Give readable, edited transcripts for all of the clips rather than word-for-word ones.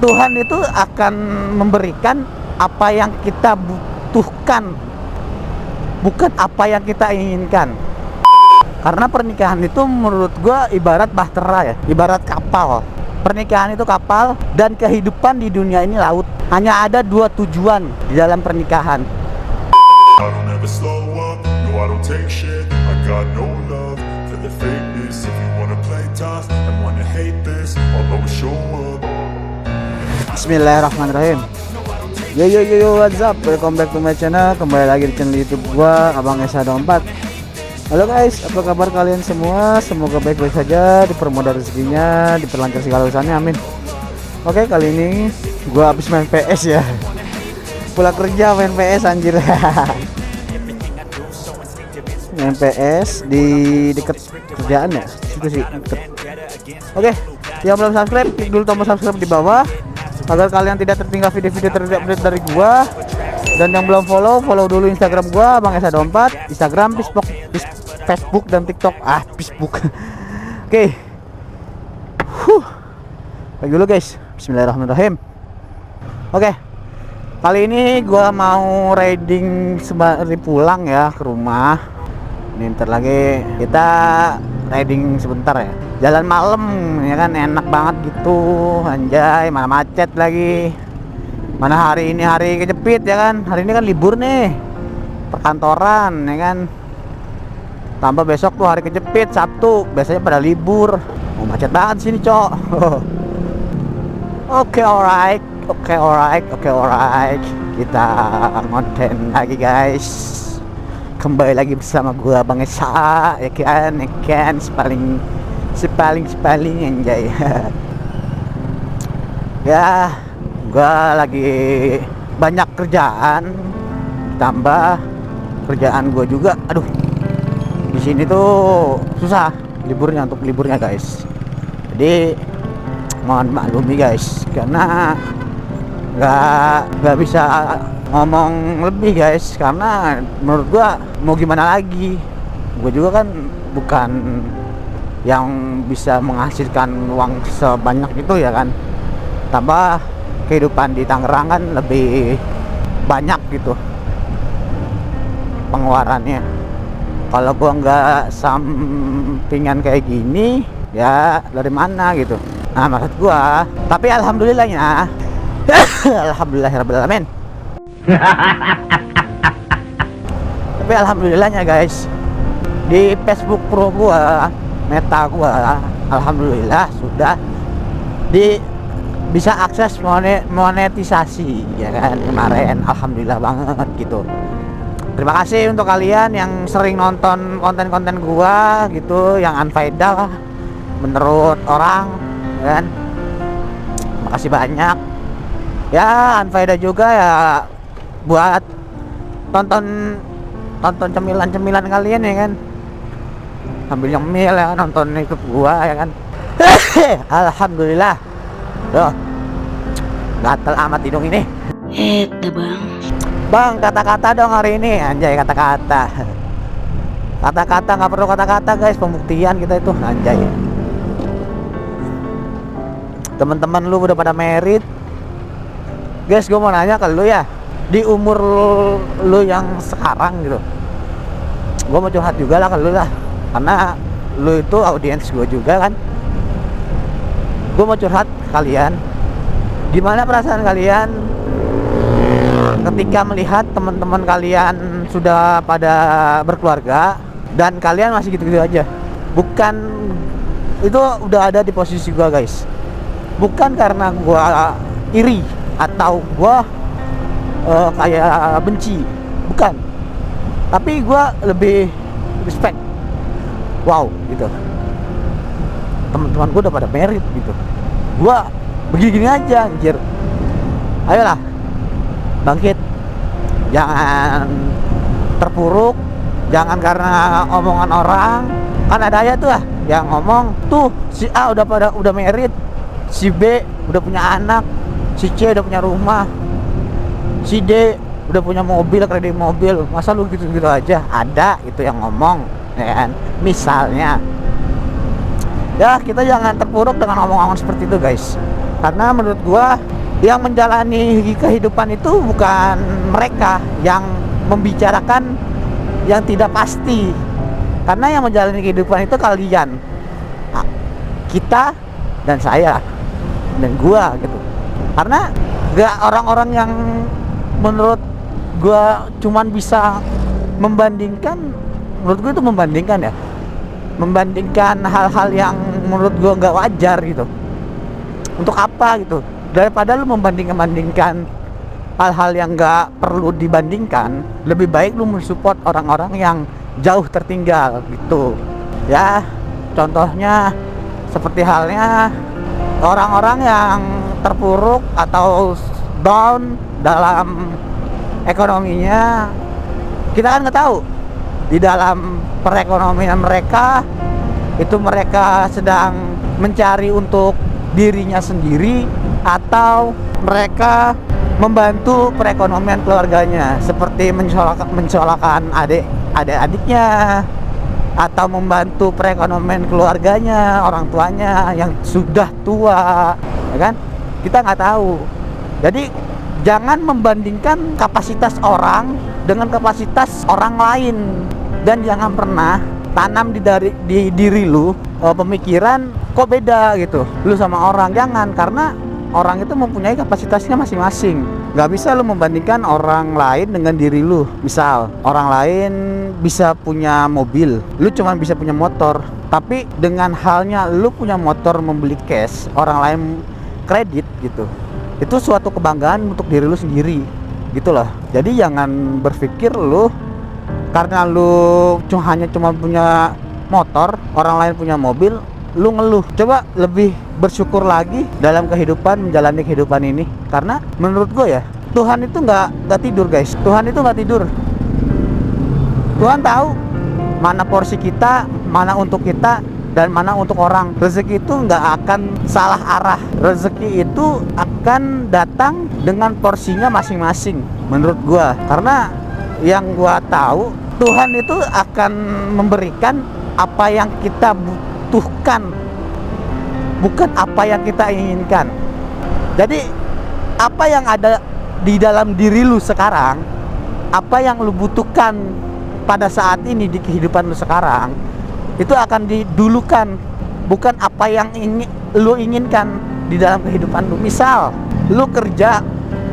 Tuhan itu akan memberikan apa yang kita butuhkan, bukan apa yang kita inginkan. Karena pernikahan itu menurut gua ibarat bahtera ya, ibarat kapal. Pernikahan itu kapal dan kehidupan di dunia ini laut. Hanya ada dua tujuan di dalam pernikahan. I don't ever slow up, no I don't take shit. I got no love for the fakeness. If you wanna play tough and wanna hate this, I'll always show up. Bismillahirrahmanirrahim. Yo, what's up? Welcome back to my channel. Kembali lagi di channel YouTube gua, Abang Esa24. Halo guys, apa kabar kalian semua? Semoga baik-baik saja, dipermudah rezekinya, diperlancar segala urusannya, amin. Oke, kali ini gua habis main PS ya. Pulang kerja main PS anjir. Main PS di deket kerjaan ya, itu sih deket. Oke, yang belum subscribe, klik dulu tombol subscribe di bawah agar kalian tidak tertinggal video-video terupdate dari gua. Dan yang belum follow dulu Instagram gua, Bang Esa24, Instagram, Facebook dan TikTok. Facebook. Oke. Lagi dulu guys. Bismillahirrahmanirrahim. Oke. Kali ini gua mau riding sembari pulang ya ke rumah. Ini ntar lagi kita riding sebentar ya. Jalan malam ya kan, enak banget gitu. Anjay, mana macet lagi. Mana hari ini hari kejepit ya kan. Hari ini kan libur nih, perkantoran ya kan. Tambah besok tuh hari kejepit, Sabtu biasanya pada libur. Oh, macet banget sini cok. Oke, alright. Kita konten lagi guys. Kembali lagi bersama gua Bang Esa ya kan, sepaling anjay. Ya, gua lagi banyak kerjaan, tambah kerjaan gua juga. Aduh, di sini tuh susah liburnya guys. Jadi mohon maklumi guys, karena nggak bisa ngomong lebih guys, karena menurut gua mau gimana lagi, gua juga kan bukan yang bisa menghasilkan uang sebanyak itu ya kan. Tambah kehidupan di Tangerang kan lebih banyak gitu pengeluarannya. Kalau gua nggak sampingan kayak gini ya dari mana gitu. Nah maksud gua, tapi alhamdulillahnya alhamdulillahirrahmanirrahim. Tapi alhamdulillahnya guys, di Facebook Pro gua, Meta gua, alhamdulillah sudah bisa akses monetisasi ya kan kemarin. Alhamdulillah banget gitu. Terima kasih untuk kalian yang sering nonton konten-konten gua gitu, yang unfaedah menurut orang ya kan. Makasih banyak ya. Unfaedah juga ya buat tonton cemilan kalian ya kan, sambil nyemil ya, nonton YouTube gua ya kan. Alhamdulillah. Loh, gatel amat hidung ini. Bang, kata-kata dong hari ini. Anjay, kata-kata nggak perlu kata-kata guys, pembuktian kita itu anjay. Teman-teman lu udah pada merit guys. Gue mau nanya ke lu ya, di umur lu yang sekarang gitu, gue mau curhat juga lah ke lu lah, karena lu itu audiens gue juga kan. Gue mau curhat kalian, gimana perasaan kalian ketika melihat teman-teman kalian sudah pada berkeluarga dan kalian masih gitu-gitu aja. Bukan, itu udah ada di posisi gua guys. Bukan karena gua iri atau gua kayak benci, bukan. Tapi gua lebih respect. Wow gitu, teman-teman gua udah pada merit gitu, gua begini aja anjir. Ayolah bangkit, jangan terpuruk, jangan karena omongan orang. Kan ada ya tuh lah yang ngomong tuh, si A udah merit, si B udah punya anak, si C udah punya rumah, si D udah punya mobil, kredit mobil. Masa lu gitu-gitu aja? Ada itu yang ngomong ya kan, misalnya. Ya kita jangan terpuruk dengan omong-omong seperti itu guys. Karena menurut gua yang menjalani kehidupan itu bukan mereka yang membicarakan yang tidak pasti. Karena yang menjalani kehidupan itu kalian, kita dan saya dan gua gitu. Karena gak orang-orang yang menurut gua cuman bisa membandingkan, menurut gua itu membandingkan hal-hal yang menurut gua nggak wajar gitu. Untuk apa gitu? Daripada lu membandingkan hal-hal yang nggak perlu dibandingkan, lebih baik lu mensupport orang-orang yang jauh tertinggal gitu ya. Contohnya seperti halnya orang-orang yang terpuruk atau down dalam ekonominya. Kita kan nggak tahu di dalam perekonomian mereka itu mereka sedang mencari untuk dirinya sendiri atau mereka membantu perekonomian keluarganya, seperti mensekolahkan adik-adiknya atau membantu perekonomian keluarganya, orang tuanya yang sudah tua, ya kan? Kita nggak tahu. Jadi jangan membandingkan kapasitas orang dengan kapasitas orang lain, dan jangan pernah tanam di diri lu pemikiran kok beda gitu lu sama orang. Jangan, karena orang itu mempunyai kapasitasnya masing-masing. Gak bisa lu membandingkan orang lain dengan diri lu. Misal orang lain bisa punya mobil, lu cuma bisa punya motor. Tapi dengan halnya lu punya motor membeli cash, orang lain kredit gitu, itu suatu kebanggaan untuk diri lu sendiri gitu loh. Jadi jangan berpikir lu karena lu hanya punya motor, orang lain punya mobil, lu ngeluh. Coba lebih bersyukur lagi dalam kehidupan, menjalani kehidupan ini. Karena menurut gue ya, Tuhan itu nggak tidur guys. Tuhan itu nggak tidur. Tuhan tahu mana porsi kita, mana untuk kita, dan mana untuk orang. Rezeki itu nggak akan salah arah. Rezeki itu akan datang dengan porsinya masing-masing menurut gue. Karena yang gue tahu, Tuhan itu akan memberikan apa yang kita butuhkan, bukan apa yang kita inginkan. Jadi apa yang ada di dalam diri lu sekarang, apa yang lu butuhkan pada saat ini di kehidupan lu sekarang, itu akan didulukan, bukan apa yang lu inginkan di dalam kehidupan lu. Misal lu kerja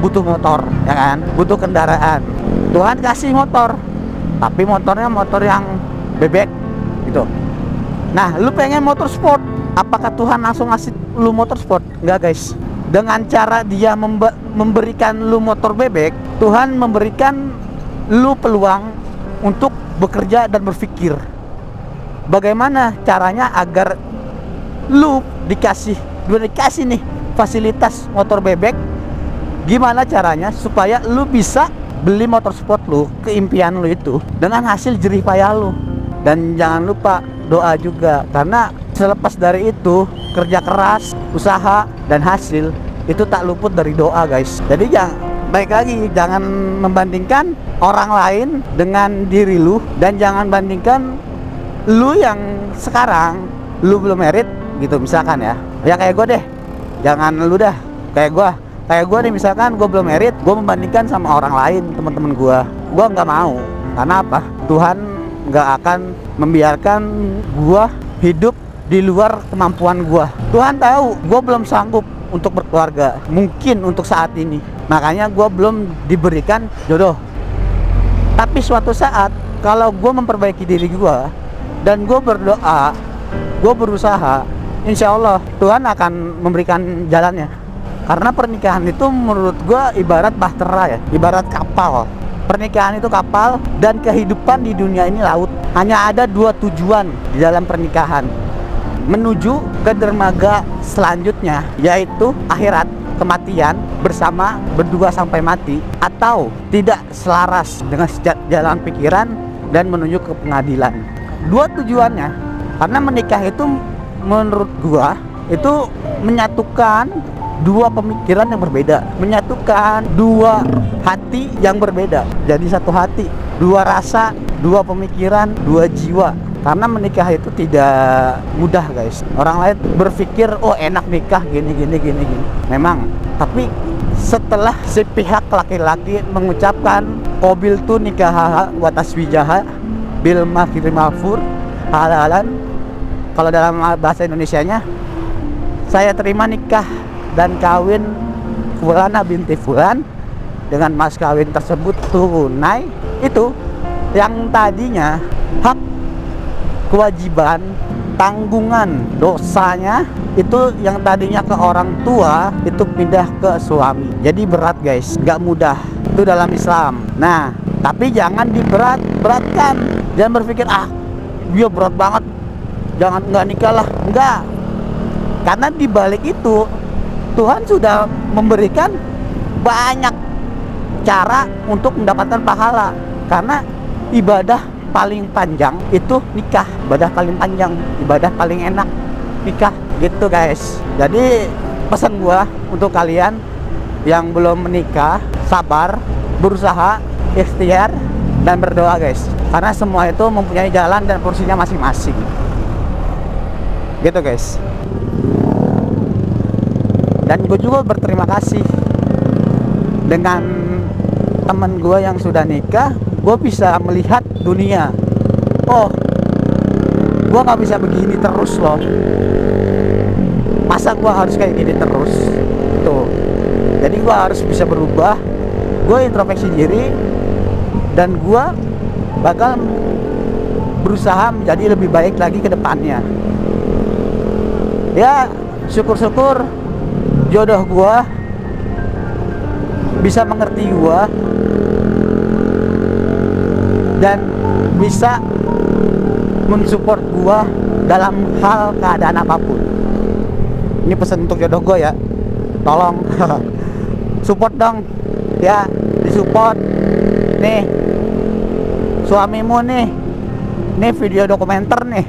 butuh motor, ya kan, butuh kendaraan. Tuhan kasih motor, tapi motornya motor yang bebek gitu. Nah, lu pengen motor sport, apakah Tuhan langsung ngasih lu motor sport? Enggak guys. Dengan cara dia memberikan lu motor bebek, Tuhan memberikan lu peluang untuk bekerja dan berpikir bagaimana caranya agar lu dikasih nih fasilitas motor bebek. Gimana caranya supaya lu bisa beli motor sport lu, keimpian lu itu, dengan hasil jerih payah lu. Dan jangan lupa doa juga, karena selepas dari itu kerja keras, usaha, dan hasil itu tak luput dari doa guys. Jadi baik lagi, jangan membandingkan orang lain dengan diri lu, dan jangan bandingkan lu yang sekarang lu belum merit gitu misalkan ya kayak gue deh. Jangan lu dah kayak gue nih, misalkan gue belum merit, gue membandingkan sama orang lain, teman-teman gue nggak mau. Karena apa? Tuhan nggak akan membiarkan gue hidup di luar kemampuan gue. Tuhan tahu gue belum sanggup untuk berkeluarga, mungkin untuk saat ini, makanya gue belum diberikan jodoh. Tapi suatu saat kalau gue memperbaiki diri gue dan gue berdoa, gue berusaha, insya Allah Tuhan akan memberikan jalannya. Karena pernikahan itu menurut gue ibarat bahtera ya, ibarat kapal. Pernikahan itu kapal, dan kehidupan di dunia ini laut. Hanya ada dua tujuan di dalam pernikahan, menuju ke dermaga selanjutnya, yaitu akhirat, kematian bersama berdua sampai mati, atau tidak selaras dengan jalan pikiran dan menuju ke pengadilan. Dua tujuannya. Karena menikah itu menurut gua itu menyatukan dua pemikiran yang berbeda, menyatukan dua hati yang berbeda jadi satu hati, dua rasa, dua pemikiran, dua jiwa. Karena menikah itu tidak mudah guys. Orang lain berpikir oh enak nikah gini. Memang, tapi setelah si pihak laki-laki mengucapkan qabil tu nikah wa taswijaha bil maghfir mafur halalan, kalau dalam bahasa Indonesianya, saya terima nikah dan kawin Fulana binti Fulan dengan mas kawin tersebut tunai. Itu yang tadinya hak, kewajiban, tanggungan dosanya itu yang tadinya ke orang tua itu pindah ke suami. Jadi berat guys, nggak mudah itu dalam Islam. Nah, tapi jangan diberatkan. Jangan berpikir dia berat banget, jangan nggak nikah lah. Enggak, karena di balik itu Tuhan sudah memberikan banyak cara untuk mendapatkan pahala. Karena ibadah paling panjang itu nikah, ibadah paling panjang, ibadah paling enak nikah, gitu guys. Jadi pesan gua untuk kalian yang belum menikah, sabar, berusaha, ikhtiar, dan berdoa guys. Karena semua itu mempunyai jalan dan porsinya masing-masing, gitu guys. Dan gue juga berterima kasih dengan temen gue yang sudah nikah. Gue bisa melihat dunia. Oh, gue gak bisa begini terus loh. Masa gue harus kayak gini terus? Tuh. Jadi gue harus bisa berubah. Gue introspeksi diri, dan gue bakal berusaha menjadi lebih baik lagi ke depannya. Ya, syukur-syukur jodoh gue bisa mengerti gue dan bisa mensupport gue dalam hal keadaan apapun. Ini pesan untuk jodoh gue ya, tolong support dong ya, disupport nih suamimu nih video dokumenter nih.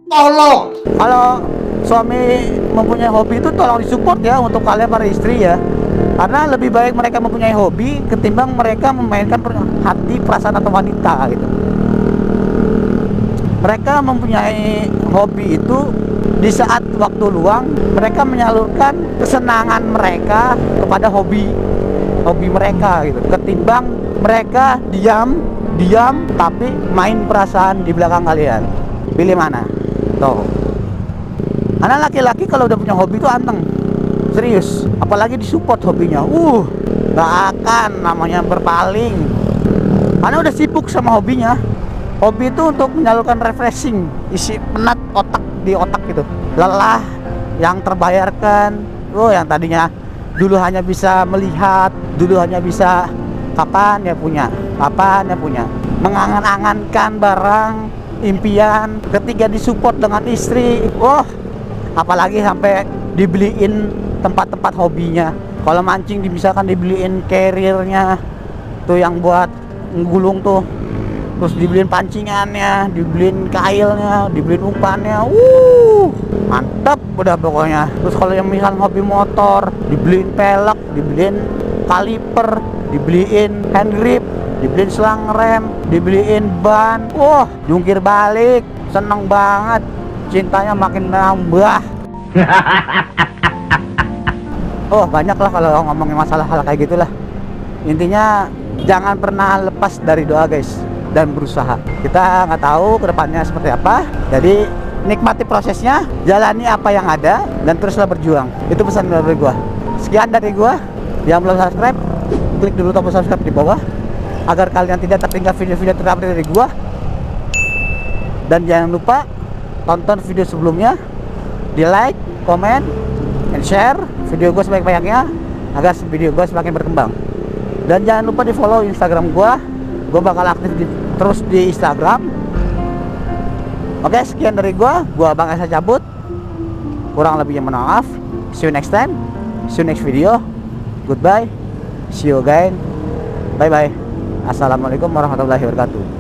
Tolong. Kalau suami mempunyai hobi itu tolong disupport ya untuk kalian para istri ya. Karena lebih baik mereka mempunyai hobi ketimbang mereka memainkan hati, perasaan atau wanita gitu. Mereka mempunyai hobi itu di saat waktu luang mereka menyalurkan kesenangan mereka kepada hobi mereka gitu. Ketimbang mereka diam tapi main perasaan di belakang kalian. Pilih mana? Tuh. Karena laki-laki kalau udah punya hobi itu anteng. Serius, apalagi disupport hobinya. Gak akan namanya berpaling. Karena udah sibuk sama hobinya. Hobi itu untuk menyalurkan refreshing, isi penat otak di otak gitu. Lelah yang terbayarkan. Yang tadinya dulu hanya bisa melihat, dulu hanya bisa kapan ya punya. Mengangan-angankan barang impian, ketika disupport dengan istri. Apalagi sampai dibeliin tempat-tempat hobinya. Kalau mancing misalkan dibeliin carriernya tuh yang buat ngulung tuh, terus dibeliin pancingannya, dibeliin kailnya, dibeliin umpannya. Mantap udah pokoknya. Terus kalau yang misalkan hobi motor, dibeliin pelek, dibeliin kaliper, dibeliin hand grip, dibeliin selang rem, dibeliin ban. Jungkir balik, seneng banget, cintanya makin nambah. Banyak lah kalau ngomongin masalah hal kayak gitulah. Intinya jangan pernah lepas dari doa guys, dan berusaha. Kita nggak tahu kedepannya seperti apa. Jadi nikmati prosesnya, jalani apa yang ada, dan teruslah berjuang. Itu pesan dari gua. Sekian dari gua. Yang belum subscribe, klik dulu tombol subscribe di bawah agar kalian tidak tertinggal video-video terupdate dari gua. Dan jangan lupa tonton video sebelumnya, di like, comment, and share video gue sebanyak-banyaknya agar video gue semakin berkembang. Dan jangan lupa di follow Instagram gue bakal aktif terus di Instagram. Oke, sekian dari gue Bang Esa cabut. Kurang lebihnya mohon maaf. See you next time, see you next video. Goodbye, see you again, bye bye. Assalamualaikum warahmatullahi wabarakatuh.